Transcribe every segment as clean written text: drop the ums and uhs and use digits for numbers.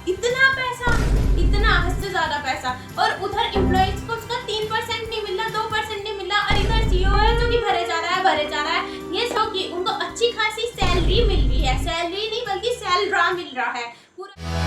इतना हद से ज्यादा पैसा। और उधर एम्प्लॉइज को उसका 3% नहीं मिल रहा, 2% नहीं मिल रहा, और इधर सीईओ है जो कि भरे जा रहा है। ये सो कि उनको अच्छी खासी सैलरी मिल रही है, सैलरी नहीं बल्कि सैलरा मिल रहा है पूरा।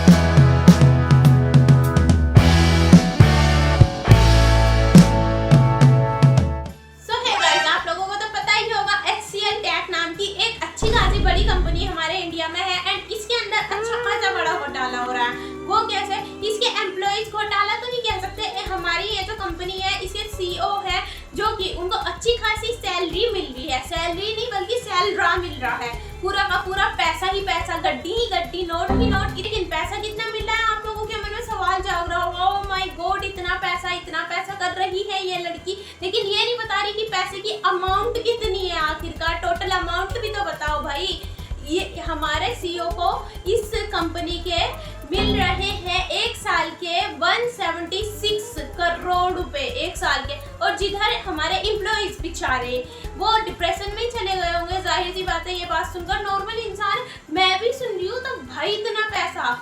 बड़ी कंपनी हमारे इंडिया में है एंड इसके अंदर अच्छा खासा बड़ा घोटाला हो रहा है। वो कैसे? इसके एम्प्लॉइज घोटाला तो नहीं कह सकते, हमारी ये जो कंपनी है इसके सीईओ है जो कि उनको अच्छी खासी सैलरी मिल रही है, सैलरी नहीं बल्कि सैलरा मिल रहा है, पूरा का पूरा पैसा ही पैसा, गड्डी ही गड्डी, नोट ही नोट। लेकिन पैसा कितना मिल रहा है? आप लोगों के मन में सवाल जाग रहा होगा, ओह माय गॉड इतना पैसा कर रही है ये लड़की, लेकिन ये नहीं बता रही कि पैसे की अमाउंट कितनी है आखिरकार, टोटल अमाउंट भी तो बताओ भाई। ये हमारे सीईओ को इस कंपनी के मिल रहे हैं एक साल के 176 करोड़ रुपए एक साल के, और जिधर हमारे एम्प्लॉइज बेचारे वो डिप्रेशन में ही चले गए होंगे। जाहिर सी बात है, ये बात सुनकर नॉर्मल इंसान, मैं भी सुन रही हूँ, तो भाई इतना पैसा,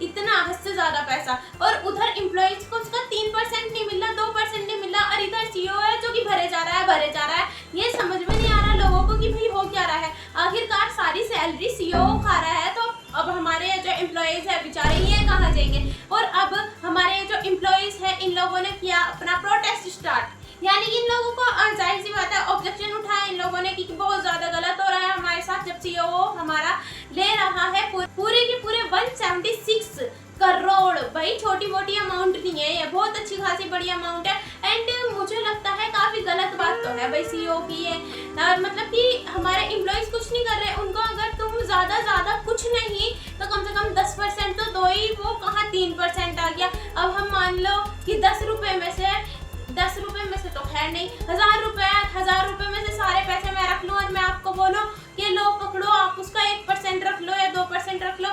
इतना हद से ज्यादा पैसा। और उधर एम्प्लॉइज को उसका 3% नहीं मिल रहा, 2% नहीं मिल रहा, और इधर सीईओ है जो कि भरे जा रहा है। ये समझ में नहीं आ रहा लोगों को कि भाई हो क्या रहा है। आखिरकार सारी सैलरी सीईओ खा रहा है, तो अब हमारे जो एम्प्लॉइज है बेचारे ये कहाँ जाएंगे। और अब हमारे जो एम्प्लॉइज है इन लोगों ने किया अपना प्रोटेस्ट स्टार्ट, यानी कि इन लोगों को जाहिर सी बात है ऑब्जेक्शन उठाया इन लोगों ने कि बहुत ज्यादा गलत हो रहा है हमारे साथ, जब सीईओ हमारा ले रहा है पूरे के पूरे 176 करोड़। भाई छोटी मोटी अमाउंट नहीं है, ये बहुत अच्छी खासी बड़ी अमाउंट है। एंड मुझे लगता है काफी गलत बात तो है भाई सीईओ की ये, मतलब कि हमारे एम्प्लॉइज कुछ नहीं कर रहे, उनको अगर तुम ज्यादा कुछ नहीं तो कम से कम 10% तो दो ही, वो कहाँ 3% आ गया। अब हम मान लो कि 10 रुपए में से तो खैर नहीं, 1000 रुपए में से सारे पैसे मैं रख लूं और मैं आपको बोलूं कि लो पकड़ो, आप उसका 1% रख लो या 2% रख लो,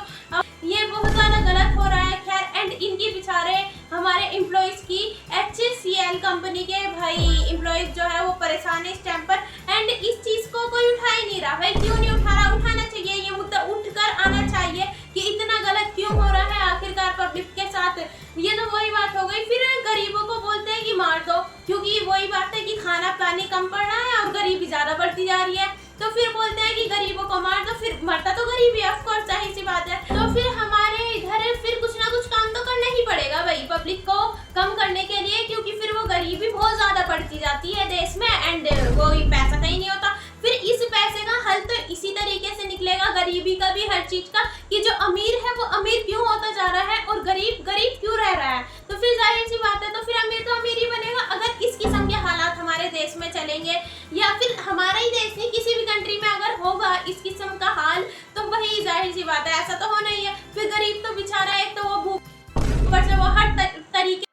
ये बहुत ज्यादा गलत हो रहा है। खैर एंड इनकी बेचारे हमारे एम्प्लॉइज की HCL कंपनी के भाई एम्प्लॉइज जो है वो परेशान है इस टाइम पर, एंड इस चीज को कोई उठा ही नहीं रहा। भाई क्यों नहीं उठा रहा? उठाना चाहिए, ये मुद्दा उठकर आना चाहिए कि इतना गलत क्यों हो रहा है आखिरकार पब्लिक के साथ। ये तो वही बात हो गई, फिर गरीबों को बोलते हैं कि मार दो, क्योंकि वही बात है कि खाना पानी कम पड़ रहा है और गरीबी ज्यादा बढ़ती जा रही है, तो फिर बोलते हैं कि गरीबों को मार दो, फिर मरता तो गरीब है ऑफ कोर्स, जाहिर सी बात है। तो फिर हमारे इधर फिर कुछ ना कुछ काम तो करना ही पड़ेगा भाई पब्लिक को कम करने के लिए, क्योंकि फिर वो गरीबी बहुत ज्यादा बढ़ती जाती है देश में एंड कोई पैसा कहीं नहीं होता। फिर इस पैसे का हल तो इसी तरीके से निकलेगा, गरीबी का भी, हर चीज का, कि जो अमीर है वो अमीर क्यों होता जा रहा है और गरीब गरीब क्यों रह रहा है। तो फिर जाहिर सी बात है, तो फिर अमीर तो अमीर ही बनेगा अगर इस किस्म के हालात हमारे देश में चलेंगे, या फिर हमारा ही देश नहीं किसी भी कंट्री में अगर होगा इस किस्म का हाल, तो वही जाहिर सी बात है ऐसा तो होना ही है। फिर गरीब तो बेचारा एक तो वो भूख ऊपर से वो हर तरीके,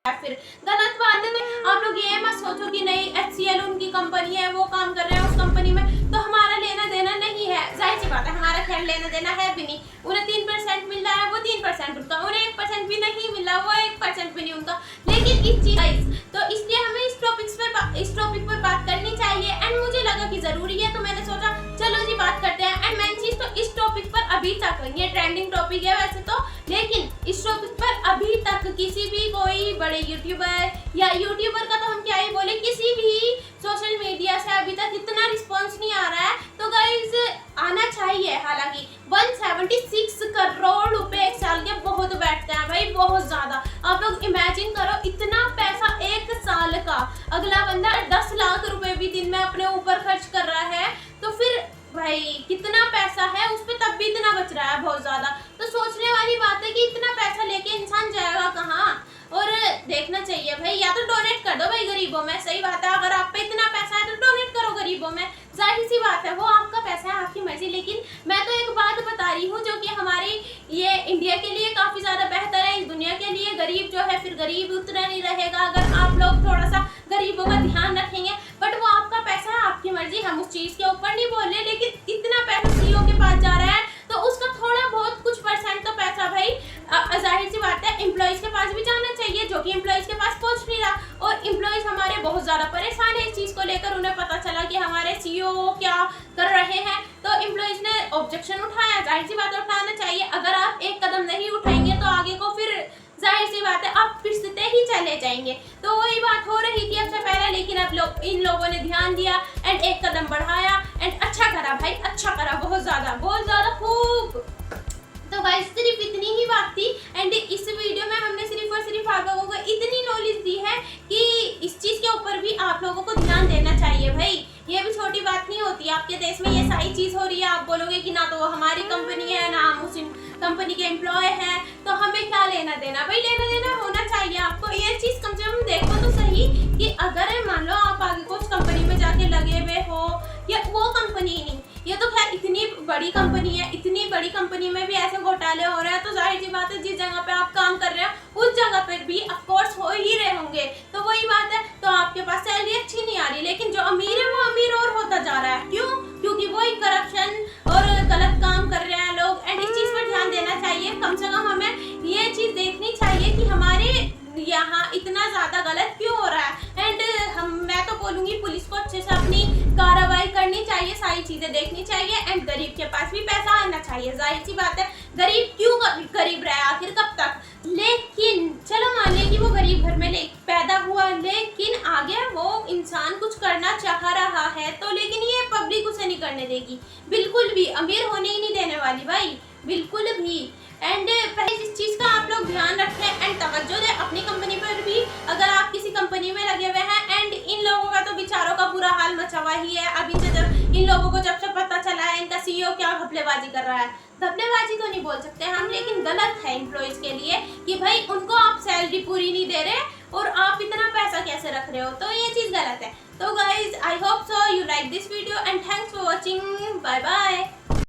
फिर गलत बात है। तो आप लोग ये मत सोचो कि नहीं HCL उनकी कंपनी है, वो काम कर रहे हैं उस कंपनी में तो हमारा लेना देना नहीं है। जाहिर सी बात है हमारा खैर लेना देना है भी नहीं, उन्हें 3% मिल रहा है वो 3% उनका, उन्हें 1% भी नहीं मिल रहा वो 1% भी नहीं उनका। लेकिन इस चीज तो इसलिए हमें इस टॉपिक पर बात करनी चाहिए एंड मुझे लगा कि जरूरी है, तो मैंने सोचा चलो जी बात करते हैं। एंड मेन चीज तो इस टॉपिक पर अभी तक, ये ट्रेंडिंग टॉपिक है वैसे तो, लेकिन इस टॉपिक पर अभी तक किसी भी कोई बड़े यूट्यूबर या यूट्यूबर का तो हम क्या ही बोले, किसी भी सोशल मीडिया से अभी तक इतना रिस्पॉन्स नहीं आ रहा है। तो गाइस आना चाहिए, हालांकि 176 करोड़ रुपए एक साल के बहुत बैठते हैं भाई, बहुत ज्यादा। आप लोग इमेजिन करो इतना पैसा एक साल का, अगला बंदा 10 लाख रुपए भी दिन में अपने ऊपर खर्च कर रहा है, तो फिर भाई कितना पैसा है उस पे, तब भी इतना बच रहा है बहुत ज्यादा। तो सोचने वाली बात है कि इतना पैसा लेके इंसान जाएगा कहाँ। और देखना चाहिए भाई, या तो डोनेट कर दो भाई गरीबों में, सही बात है, अगर आप पे इतना पैसा है तो डोनेट करो गरीबों में, जाहिर सी बात है वो आपका पैसा है, आपकी मर्जी। लेकिन मैं तो एक बात बता रही हूँ जो कि हमारी ये इंडिया के लिए काफी ज्यादा बेहतर है, इस दुनिया के लिए गरीब जो है फिर गरीब उतना नहीं रहेगा अगर आप लोग थोड़ा सा गरीबों का ध्यान रखेंगे। बट वो आपका पैसा है, आपकी मर्जी, हम उस चीज के ऊपर नहीं बोल रहे, लेकिन इतना पैसा सीईओ के पास जा रहा है तो उसका थोड़ा बहुत कुछ % तो पैसा भाई जाहिर सी बात है एम्प्लॉइज के पास भी जाना चाहिए, जो कि एम्प्लॉइज के पास पहुंच नहीं रहा। और एम्प्लॉइज हमारे बहुत ज्यादा परेशान है इस चीज को लेकर, उन्हें पता चला कि हमारे सीईओ क्या कर रहे हैं, तो एम्प्लॉइज ने ऑब्जेक्शन उठाया, जाहिर सी बात उठाना चाहिए। अगर आप एक ही चले जाएंगे। तो वही बात हो रही थी अब से पहले, लेकिन अब इन लोगों ने ध्यान दिया एंड एक कदम बढ़ाया एंड अच्छा करा भाई, अच्छा करा, बहुत ज्यादा खूब। तो गाइस सिर्फ इतनी ही बात थी एंड इस वीडियो में हमने सिर्फ और सिर्फ आप लोगों को इतनी नॉलेज दी है कि इस चीज के ऊपर भी आप लोगों को ध्यान देना चाहिए भाई। ये भी छोटी बात नहीं होती, आपके देश में ये सारी चीज हो रही है, आप बोलोगे कि ना तो वो हमारी कंपनी है ना हम उस कंपनी के एम्प्लॉय हैं, तो हमें क्या लेना देना भाई। लेना देना होना चाहिए आपको, ये चीज कम से कम देखो तो सही कि अगर मान लो आप आगे कुछ कंपनी में जाके लगे हुए हो या वो कंपनी नहीं, ये तो खैर इतनी बड़ी कंपनी है, इतनी बड़ी कंपनी में भी ऐसे घोटाले हो रहे हैं, तो जाहिर सी बात है जिस जगह पे आप काम कर रहे हो उस जगह पर भी ऑफ कोर्स हो ही रहे होंगे। तो वही बात है, तो आपके पास सैलरी अच्छी नहीं आ रही, लेकिन जो अमीर है वो अमीर और होता जा रहा है। क्यों? क्योंकि वही करप्शन और गलत काम कर रहे हैं लोग एंड इस चीज पर ध्यान देना चाहिए। कम से कम हमें ये चीज देखनी चाहिए कि हमारे यहाँ इतना ज्यादा गलत क्यों हो रहा है एंड मैं तो बोलूंगी पुलिस को अच्छे से अपनी कार्रवाई करनी चाहिए, सारी चीजें देखनी चाहिए एंड गरीब के पास भी पैसा आना चाहिए। जाहिर सी बात है, गरीब क्यों गरीब रहा आखिर कब तक। लेकिन चलो मान लें कि वो गरीब घर में पैदा हुआ, लेकिन आगे वो इंसान कुछ करना चाह रहा है तो, लेकिन ये पब्लिक उसे नहीं करने देगी, बिल्कुल भी अमीर होने ही नहीं देने वाली भाई, बिल्कुल भी। एंड पहले इस चीज का आप लोग ध्यान रखें एंड तवज्जो दें अपनी कंपनी पर भी। अगर आप किसी कंपनी में लगे हुए हैं एंड इन लोगों का तो बेचारों का बुरा हाल मचा हुआ ही है। अब इनसे जब इन लोगों को जब से पता चला है इनका सीईओ क्या घपलेबाजी कर रहा है, घपलेबाजी तो नहीं बोल सकते हम, लेकिन गलत है एम्प्लॉइज के लिए कि भाई उनको आप सैलरी पूरी नहीं दे रहे और आप इतना पैसा कैसे रख रहे हो, तो ये चीज गलत है। तो guys I hope so you like this video and thanks for watching, bye bye.